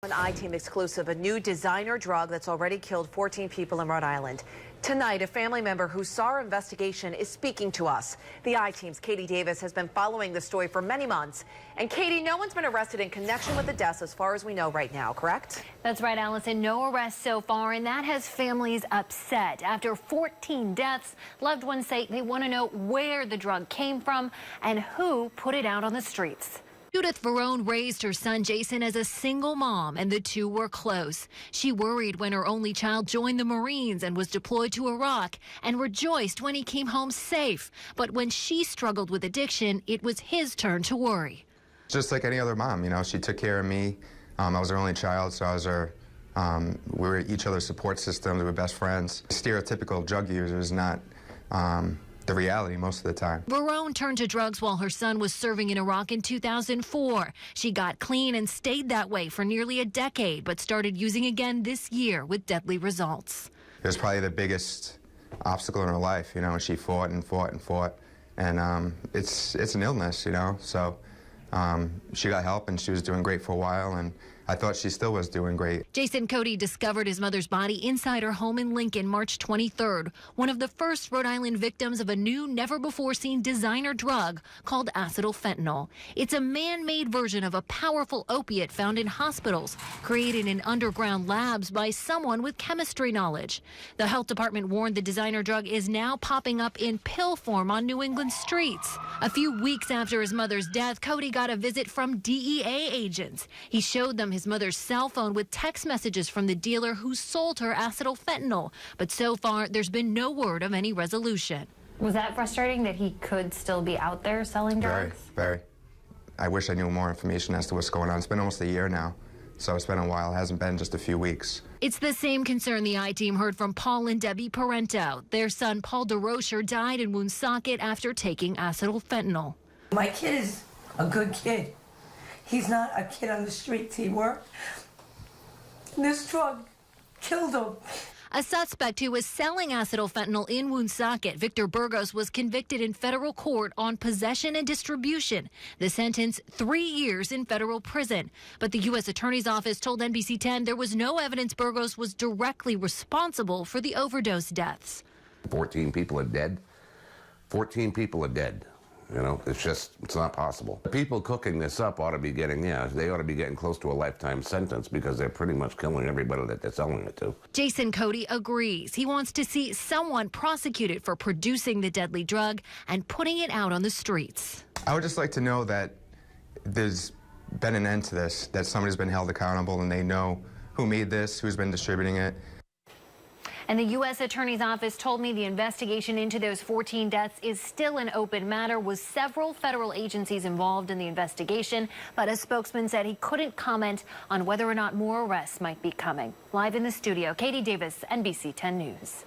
An I-Team exclusive, a new designer drug that's already killed 14 people in Rhode Island. Tonight, a family member who saw our investigation is speaking to us. The I-Team's Katie Davis has been following the story for many months. And Katie, no one's been arrested in connection with the deaths as far as we know right now, correct? That's right, Allison. No arrests so far, and that has families upset. After 14 deaths, loved ones say they want to know where the drug came from and who put it out on the streets. Judith Verone raised her son Jason as a single mom, and the two were close. She worried when her only child joined the Marines and was deployed to Iraq, and rejoiced when he came home safe. But when she struggled with addiction, it was his turn to worry. Just like any other mom, you know, she took care of me. I was her only child, so I was her. We were each other's support system. We were best friends. Stereotypical drug user is not the reality most of the time. Verone turned to drugs while her son was serving in Iraq in 2004. She got clean and stayed that way for nearly a decade, but started using again this year with deadly results. It was probably the biggest obstacle in her life, you know, and she fought and fought and fought. And it's an illness, you know, so she got help and she was doing great for a while, and I thought she still was doing great. Jason Cody discovered his mother's body inside her home in Lincoln March 23rd, one of the first Rhode Island victims of a new, never-before-seen designer drug called acetylfentanyl. It's a man-made version of a powerful opiate found in hospitals, created in underground labs by someone with chemistry knowledge. The health department warned the designer drug is now popping up in pill form on New England streets. A few weeks after his mother's death, Cody got a visit from DEA agents. He showed them his mother's cell phone with text messages from the dealer who sold her acetylfentanyl. But so far, there's been no word of any resolution. Was that frustrating that he could still be out there selling drugs? Very. I wish I knew more information as to what's going on. It's been almost a year now, so it's been a while. It hasn't been just a few weeks. It's the same concern the I-Team heard from Paul and Debbie Parento. Their son, Paul DeRocher, died in Woonsocket after taking acetylfentanyl. My kid is a good kid. He's not a kid on the streets. He worked. This drug killed him. A suspect who was selling acetylfentanyl in Woonsocket, Victor Burgos, was convicted in federal court on possession and distribution. The sentence, 3 years in federal prison. But the U.S. Attorney's Office told NBC 10 there was no evidence Burgos was directly responsible for the overdose deaths. 14 people are dead. 14 people are dead. You know, it's not possible. The people cooking this up ought to be getting, they ought to be getting close to a lifetime sentence because they're pretty much killing everybody that they're selling it to. Jason Cody agrees. He wants to see someone prosecuted for producing the deadly drug and putting it out on the streets. I would just like to know that there's been an end to this, that somebody's been held accountable and they know who made this, who's been distributing it. And the U.S. Attorney's Office told me the investigation into those 14 deaths is still an open matter, with several federal agencies involved in the investigation. But a spokesman said he couldn't comment on whether or not more arrests might be coming. Live in the studio, Katie Davis, NBC 10 News.